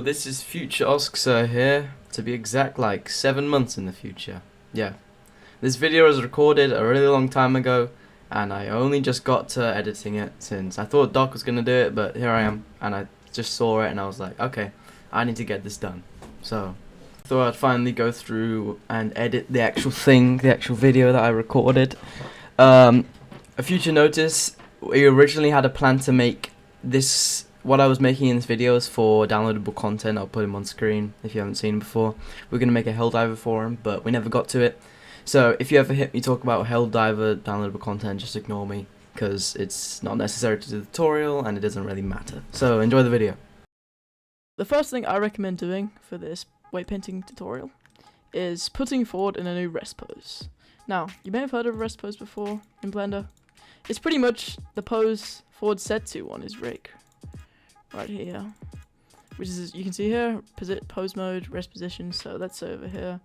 This is future Oscar here, to be exact, like 7 months in the future. Yeah. This video was recorded a really long time ago, and I only just got to editing it since I thought Doc was gonna do it, but here I am, and I just saw it and I was like, okay, I need to get this done. So, I thought I'd finally go through and edit the actual thing, the actual video that I recorded. A future notice, we originally had a plan to make this. What I was making in this video is for downloadable content. I'll put him on screen if you haven't seen him before. We're going to make a Helldiver for him, but we never got to it. So if you ever hit me talk about Helldiver downloadable content, just ignore me, because it's not necessary to do the tutorial and it doesn't really matter. So enjoy the video. The first thing I recommend doing for this weight painting tutorial is putting forward in a new rest pose. Now, you may have heard of rest pose before in Blender. It's pretty much the pose forward set to on his rig. Right here, which is, you can see here, pose mode, rest position. So let's say over here,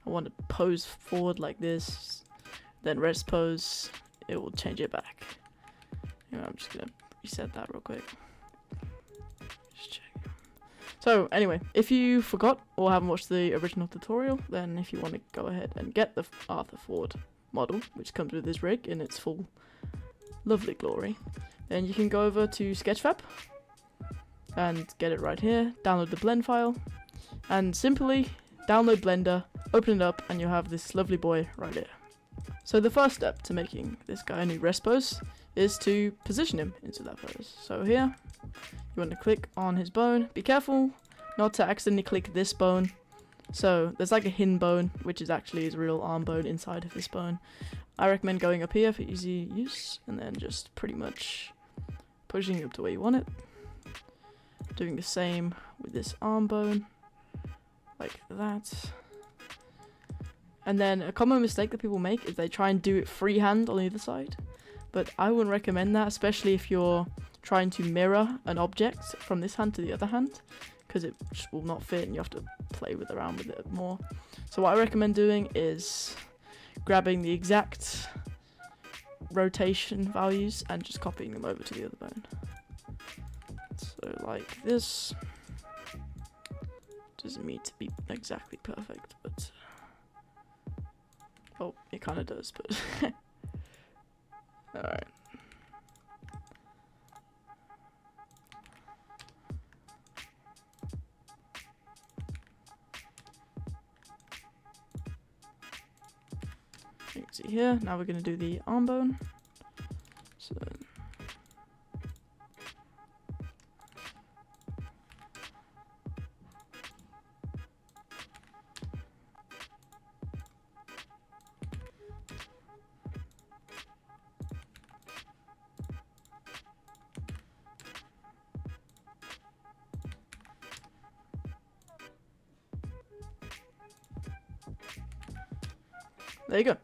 I want to pose forward like this, then rest pose, it will change it back. I'm just gonna reset that real quick. Just check. So anyway, if you forgot or haven't watched the original tutorial, then if you want to go ahead and get the Arthur Ford model, which comes with this rig in its full lovely glory, then you can go over to Sketchfab and get it right here, download the blend file, and simply download Blender, open it up, and you'll have this lovely boy right here. So the first step to making this guy a new rest pose is to position him into that pose. So here, you want to click on his bone. Be careful not to accidentally click this bone. So there's like a hidden bone, which is actually his real arm bone inside of this bone. I recommend going up here for easy use, and then just pretty much pushing it up to where you want it. Doing the same with this arm bone, like that. And then a common mistake that people make is they try and do it freehand on the other side. But I wouldn't recommend that, especially if you're trying to mirror an object from this hand to the other hand, because it just will not fit and you have to play around with it more. So what I recommend doing is grabbing the exact rotation values and just copying them over to the other bone. So like this. Doesn't need to be exactly perfect, but oh, it kind of does, but alright. You can see here, now we're going to do the arm bone. So there you go.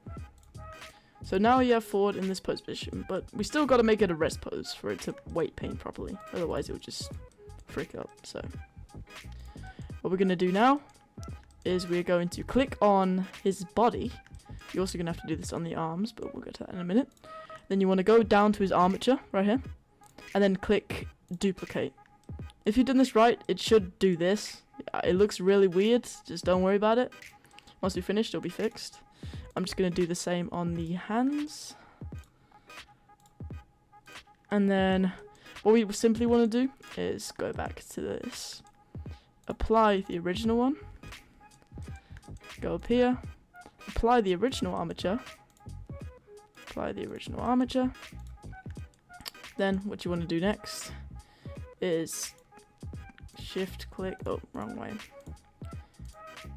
So now you have forward in this pose position, but we still got to make it a rest pose for it to weight paint properly. Otherwise it would just freak up. So what we're going to do now is we're going to click on his body. You're also going to have to do this on the arms, but we'll get to that in a minute. Then you want to go down to his armature right here, and then click duplicate. If you've done this right, it should do this. It looks really weird, just don't worry about it. Once we finish, it'll be fixed. I'm just going to do the same on the hands. And then what we simply want to do is go back to this. Apply the original one. Go up here. Apply the original armature. Apply the original armature. Then what you want to do next is shift click. Oh, wrong way.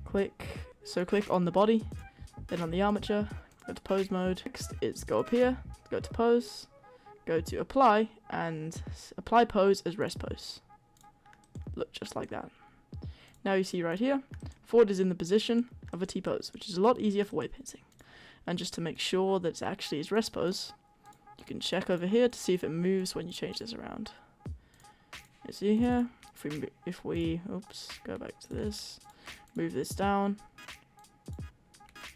Click. So click on the body. Then on the armature, go to pose mode. Next is go up here, go to pose, go to apply, and apply pose as rest pose. Look just like that. Now you see right here, forward is in the position of a T-pose, which is a lot easier for weight painting. And just to make sure that it's actually his rest pose, you can check over here to see if it moves when you change this around. You see here, if we oops, go back to this, move this down.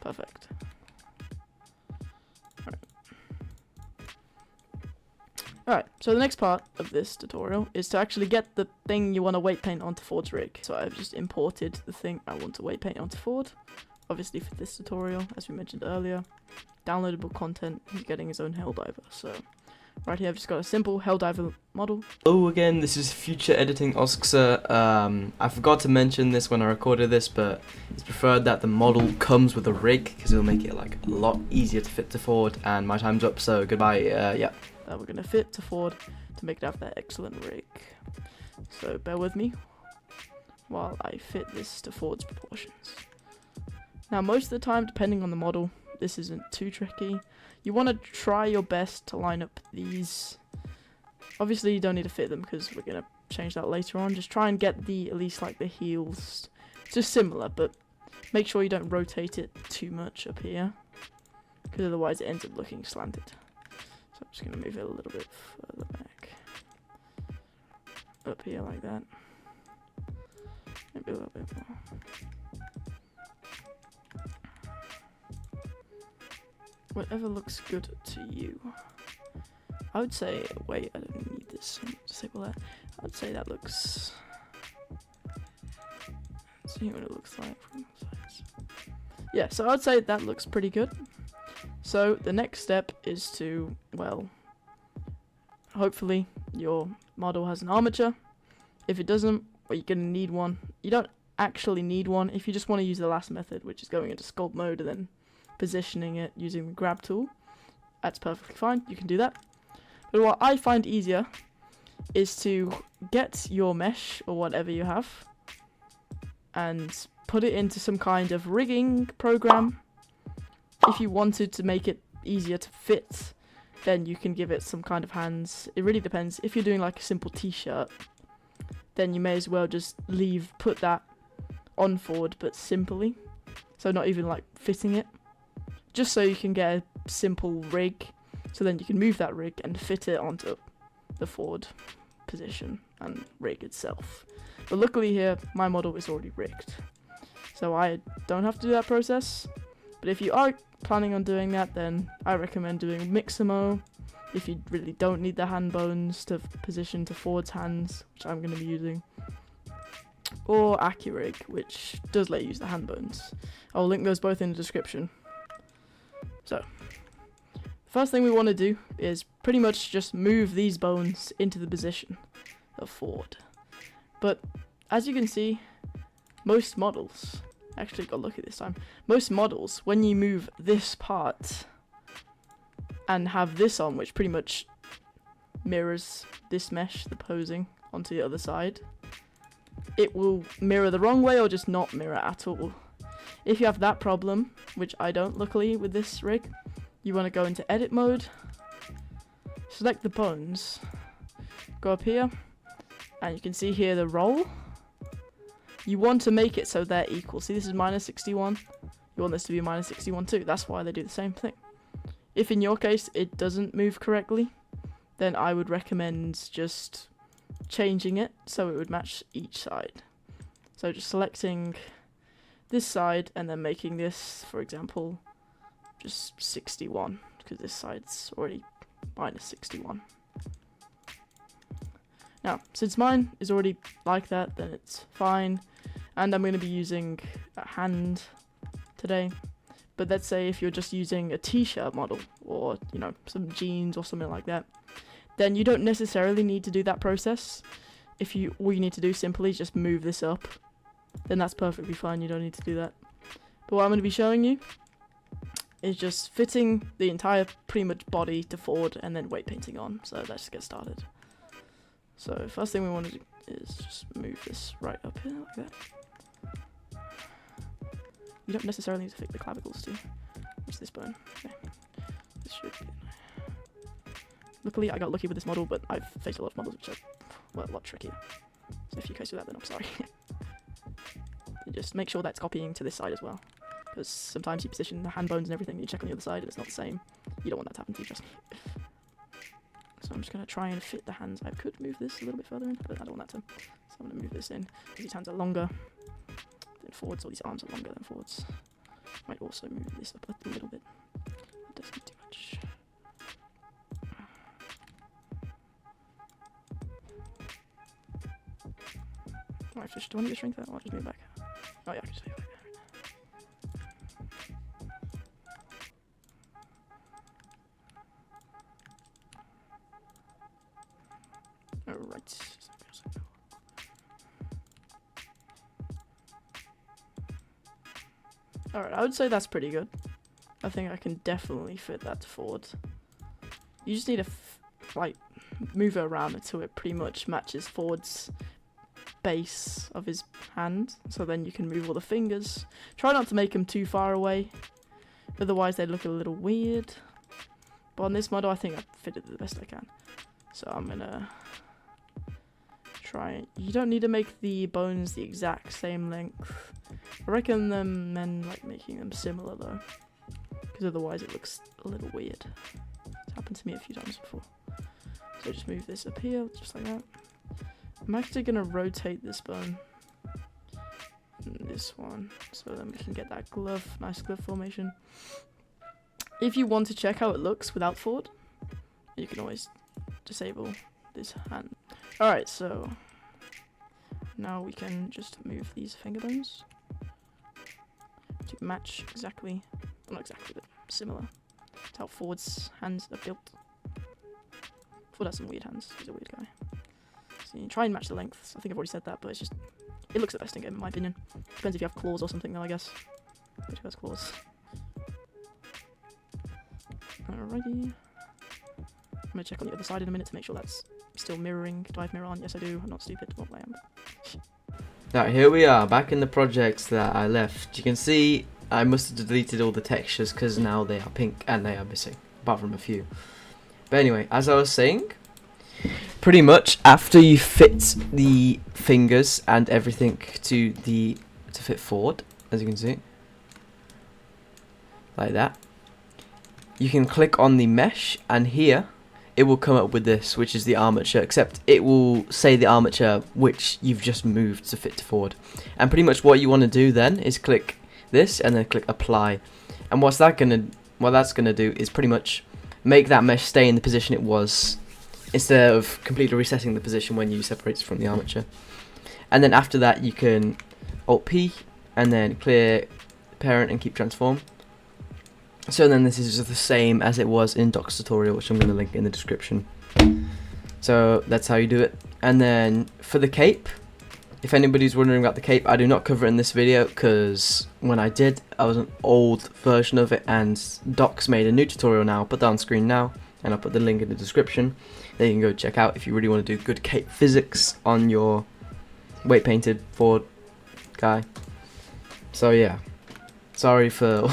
Perfect. Right. Alright, so the next part of this tutorial is to actually get the thing you want to weight paint onto Ford's rig. So I've just imported the thing I want to weight paint onto Ford. Obviously for this tutorial, as we mentioned earlier, downloadable content, he's getting his own Helldiver. So right here I've just got a simple Helldiver model. Hello again, this is Future Editing Oscar. I forgot to mention this when I recorded this, but it's preferred that the model comes with a rig because it'll make it like a lot easier to fit to Ford. And my time's up, so goodbye. Yeah. We're going to fit to Ford to make it have that excellent rig. So bear with me while I fit this to Ford's proportions. Now most of the time, depending on the model, this isn't too tricky. You want to try your best to line up these. Obviously you don't need to fit them because we're going to change that later on. Just try and get at least like the heels just similar, but make sure you don't rotate it too much up here because otherwise it ends up looking slanted. So I'm just going to move it a little bit further back. Up here like that. Maybe a little bit more. Whatever looks good to you. I would say, wait, I don't need this. Disable that. I would say that looks... Let's see what it looks like from the sides. Yeah, so I'd say that looks pretty good. So the next step is to, well, hopefully your model has an armature. If it doesn't, well, you're going to need one. You don't actually need one if you just want to use the last method, which is going into sculpt mode and then positioning it using the grab tool. That's perfectly fine, you can do that. But what I find easier is to get your mesh or whatever you have and put it into some kind of rigging program. If you wanted to make it easier to fit, then you can give it some kind of hands. It really depends. If you're doing like a simple t-shirt, then you may as well just put that on Ford, but simply. So not even like fitting it. Just so you can get a simple rig, so then you can move that rig and fit it onto the Ford position and rig itself. But luckily here, my model is already rigged. So I don't have to do that process. But if you are planning on doing that, then I recommend doing Mixamo if you really don't need the hand bones to position to Ford's hands, which I'm going to be using, or AccuRig, which does let you use the hand bones. I'll link those both in the description. So, first thing we want to do is pretty much just move these bones into the position of Ford. But as you can see, most models, actually got lucky this time, most models, when you move this part and have this on, which pretty much mirrors this mesh, the posing, onto the other side, it will mirror the wrong way or just not mirror at all. If you have that problem, which I don't luckily with this rig, you want to go into edit mode, select the bones, go up here, and you can see here the roll. You want to make it so they're equal. See, this is -61. You want this to be -61 too. That's why they do the same thing. If in your case it doesn't move correctly, then I would recommend just changing it so it would match each side. So just selecting this side and then making this, for example, just 61, because this side's already -61. Now, since mine is already like that, then it's fine. And I'm going to be using a hand today. But let's say if you're just using a t-shirt model or, you know, some jeans or something like that, then you don't necessarily need to do that process. All you need to do simply is just move this up, then that's perfectly fine. You don't need to do that. But what I'm going to be showing you is just fitting the entire pretty much body to Ford and then weight painting on. So let's just get started. So first thing we want to do is just move this right up here like that. You don't necessarily need to fit the clavicles too. What's this bone? Okay. This should be. Luckily, I got lucky with this model, but I've faced a lot of models which are, well, a lot trickier. So if you case with that, then I'm sorry. You just make sure that's copying to this side as well, because sometimes you position the hand bones and everything, and you check on the other side, and it's not the same. You don't want that to happen to you, trust me. So I'm just going to try and fit the hands. I could move this a little bit further in, but I don't want that to. So I'm going to move this in. These hands are longer than Ford's, or these arms are longer than Ford's. Might also move this up a little bit. It doesn't do much. Oh, do I need to shrink that? I'll just move it back. Oh yeah, I can just move it back. Alright. Alright, I would say that's pretty good. I think I can definitely fit that forward. You just need to like move it around until it pretty much matches Ford's base of his hand, so then you can move all the fingers. Try not to make them too far away, otherwise they look a little weird. But on this model I think I fit it the best I can, so I'm gonna try. You don't need to make the bones the exact same length. I reckon like making them similar though, because otherwise it looks a little weird. It's happened to me a few times before. So just move this up here, just like that. I'm actually going to rotate this bone. And this one, so then we can get that glove, nice glove formation. If you want to check how it looks without Ford, you can always disable this hand. Alright, so now we can just move these finger bones to match exactly, well, not exactly, but similar to how Ford's hands are built. Ford has some weird hands, he's a weird guy. So you try and match the lengths. I think I've already said that, but it's just, it looks the best in game in my opinion. Depends if you have claws or something though, I guess. Which has claws. Alrighty. I'm gonna check on the other side in a minute to make sure that's still mirroring. Do I have mirror on? Yes I do, I'm not stupid. Well, I am. Now here we are, back in the projects that I left. You can see I must have deleted all the textures because now they are pink and they are missing, apart from a few. But anyway, as I was saying, pretty much after you fit the fingers and everything to fit forward, as you can see, like that, you can click on the mesh, and here it will come up with this, which is the armature, except it will say the armature which you've just moved to fit to forward. And pretty much what you want to do then is click this and then click apply. And what that's gonna do is pretty much make that mesh stay in the position it was, instead of completely resetting the position when you separate it from the armature. And then after that you can Alt P and then clear parent and keep transform. So then this is just the same as it was in Doc's tutorial, which I'm going to link in the description. So that's how you do it. And then for the cape, if anybody's wondering about the cape, I do not cover it in this video because when I did, I was an old version of it, and Doc's made a new tutorial now. I'll put that on screen now, and I'll put the link in the description. There you can go check out if you really want to do good cape physics on your weight painted Ford guy. So yeah, sorry for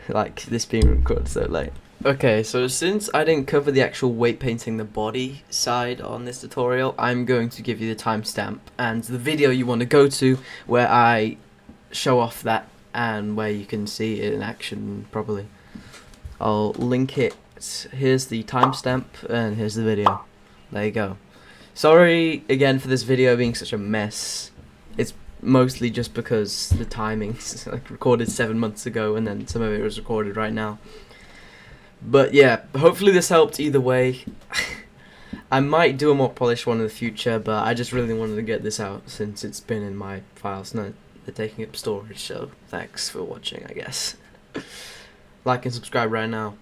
like this being recorded so late. Okay, so since I didn't cover the actual weight painting the body side on this tutorial, I'm going to give you the timestamp and the video you want to go to where I show off that and where you can see it in action properly. I'll link it. Here's the timestamp and here's the video. There you go. Sorry again for this video being such a mess. It's mostly just because the timing's like recorded 7 months ago and then some of it was recorded right now. But yeah, hopefully this helped either way. I might do a more polished one in the future, but I just really wanted to get this out since it's been in my files and they're taking up storage, so thanks for watching, I guess. Like and subscribe right now.